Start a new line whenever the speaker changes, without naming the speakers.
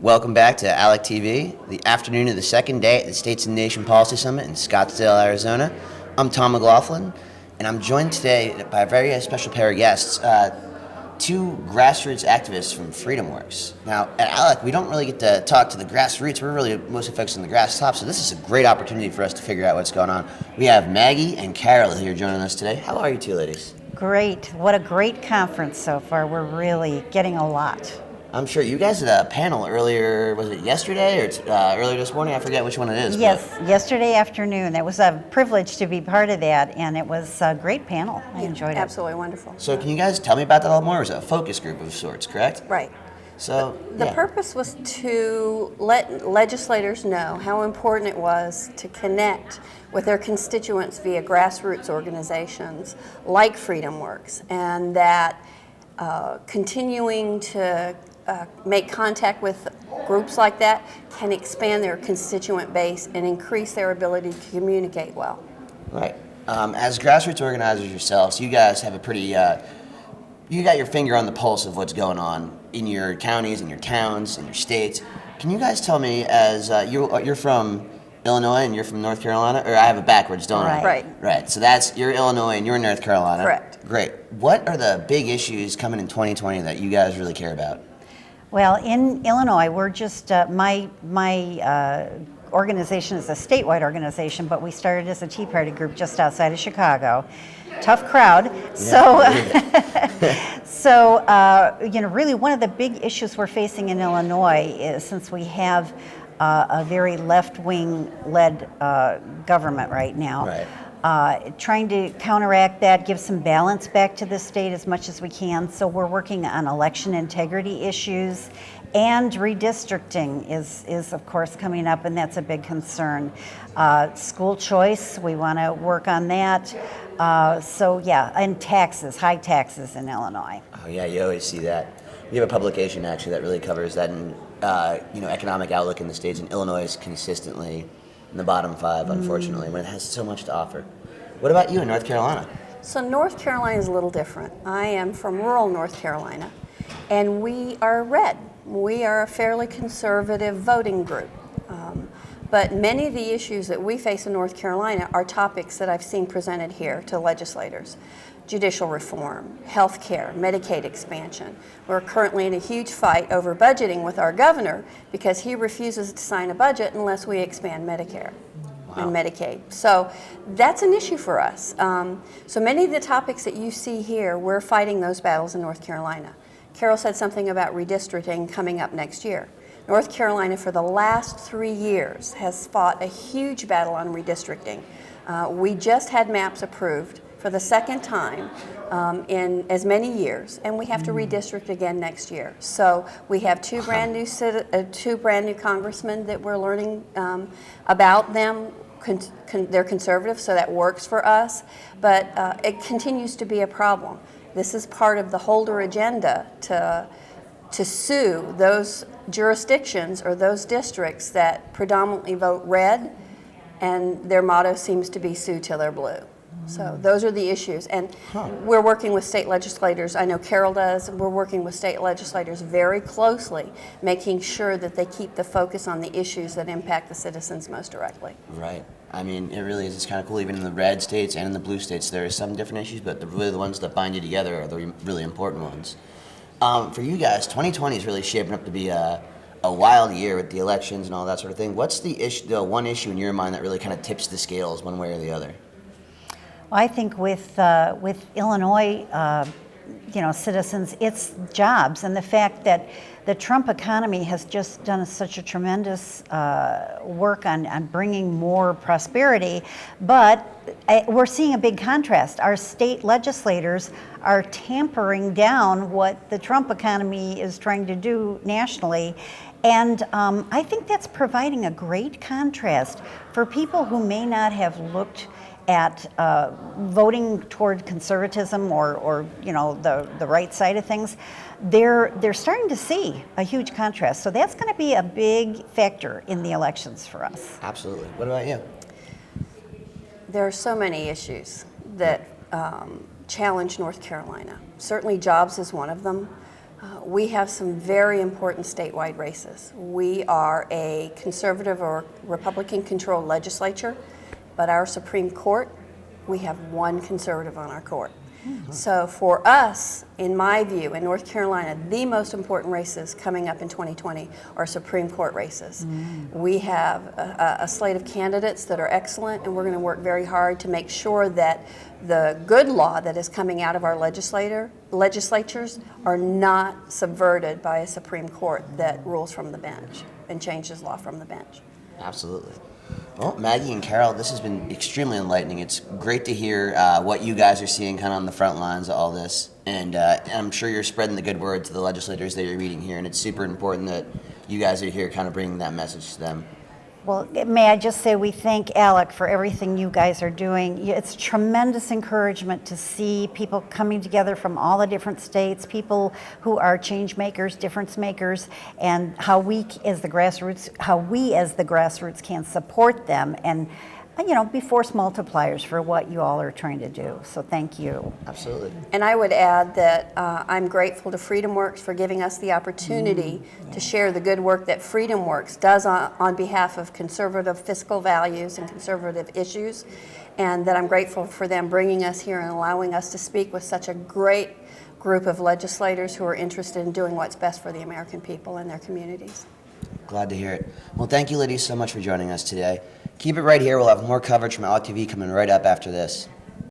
Welcome back to ALECTV, the afternoon of the second day at the States and Nation Policy Summit in Scottsdale, Arizona. I'm Tom McLaughlin, and I'm joined today by a very special pair of guests, two grassroots activists from FreedomWorks. Now, at ALEC, we don't really get to talk to the grassroots. We're really mostly focused on the grass top, so this is a great opportunity for us to figure out what's going on. We have Maggie and Carol here joining us today. How are you two ladies?
Great. What a great conference so far. We're really getting a lot.
I'm sure you guys had a panel earlier, was it yesterday or earlier this morning? I forget which one it is.
Yes, yesterday afternoon. It was a privilege to be part of that, and it was a great panel. I enjoyed it.
Absolutely wonderful.
So can you guys tell me about that a little more? It was a focus group of sorts, correct?
Right.
So
The purpose was to let legislators know how important it was to connect with their constituents via grassroots organizations like FreedomWorks, and that continuing to make contact with groups like that can expand their constituent base and increase their ability to communicate well.
Right. As grassroots organizers yourselves, you guys have a pretty, you got your finger on the pulse of what's going on in your counties, in your towns, in your states. Can you guys tell me, as you're from Illinois and you're from North Carolina, or I have it backwards, don't I?
Right.
Right. So you're Illinois and you're North Carolina.
Correct.
Great. What are the big issues coming in 2020 that you guys really care about?
Well, in Illinois, we're just, my organization is a statewide organization, but we started as a Tea Party group just outside of Chicago. Tough crowd.
Yeah.
So, really one of the big issues we're facing in Illinois is, since we have a very left-wing led government right now.
Right.
Trying to counteract that, give some balance back to the state as much as we can. So we're working on election integrity issues, and redistricting is of course coming up, and that's a big concern. School choice, we want to work on that. And taxes, high taxes in Illinois.
Oh yeah, you always see that. We have a publication actually that really covers that, and economic outlook in the states, and Illinois is consistently in the bottom 5, unfortunately, when it has so much to offer. What about you in North Carolina?
So North Carolina is a little different. I am from rural North Carolina, and we are red. We are a fairly conservative voting group. But many of the issues that we face in North Carolina are topics that I've seen presented here to legislators. Judicial reform, health care, Medicaid expansion. We're currently in a huge fight over budgeting with our governor because he refuses to sign a budget unless we expand Medicare and Medicaid. So that's an issue for us. So many of the topics that you see here, we're fighting those battles in North Carolina. Carol said something about redistricting coming up next year. North Carolina, for the last 3 years, has fought a huge battle on redistricting. We just had maps approved for the second time in as many years, and we have to redistrict again next year. So we have two brand new congressmen that we're learning about them. They're conservative, so that works for us, but it continues to be a problem. This is part of the Holder agenda to sue those jurisdictions or those districts that predominantly vote red, and their motto seems to be sue till they're blue. So those are the issues, and we're working with state legislators. I know Carol does. We're working with state legislators very closely, making sure that they keep the focus on the issues that impact the citizens most directly.
Right. I mean, it really is. It's kind of cool. Even in the red states and in the blue states, there are some different issues, but really the ones that bind you together are the really important ones. For you guys, 2020 is really shaping up to be a wild year with the elections and all that sort of thing. What's the one issue in your mind that really kind of tips the scales one way or the other?
Well, I think with Illinois, citizens, it's jobs, and the fact that the Trump economy has just done such a tremendous work on bringing more prosperity, but we're seeing a big contrast. Our state legislators are tampering down what the Trump economy is trying to do nationally. And I think that's providing a great contrast for people who may not have looked at voting toward conservatism or the right side of things. They're starting to see a huge contrast. So that's going to be a big factor in the elections for us.
Absolutely. What about you?
There are so many issues that challenge North Carolina. Certainly jobs is one of them. we have some very important statewide races. We are a conservative or Republican-controlled legislature, but our Supreme Court, we have one conservative on our court. So for us, in my view, in North Carolina, the most important races coming up in 2020 are Supreme Court races. We have a slate of candidates that are excellent, and we're going to work very hard to make sure that the good law that is coming out of our legislatures are not subverted by a Supreme Court that rules from the bench and changes law from the bench.
Absolutely. Well, Maggie and Carol, this has been extremely enlightening. It's great to hear what you guys are seeing kind of on the front lines of all this. And I'm sure you're spreading the good word to the legislators that you're meeting here. And it's super important that you guys are here kind of bringing that message to them.
Well, may I just say we thank ALEC for everything you guys are doing. It's tremendous encouragement to see people coming together from all the different states, people who are change makers, difference makers, and how we as the grassroots can support them and be force multipliers for what you all are trying to do. So thank you.
Absolutely.
And I would add that I'm grateful to FreedomWorks for giving us the opportunity to share the good work that FreedomWorks does on behalf of conservative fiscal values and conservative issues, and that I'm grateful for them bringing us here and allowing us to speak with such a great group of legislators who are interested in doing what's best for the American people and their communities.
Glad to hear it. Well, thank you, ladies, so much for joining us today. Keep it right here. We'll have more coverage from ALECTV coming right up after this.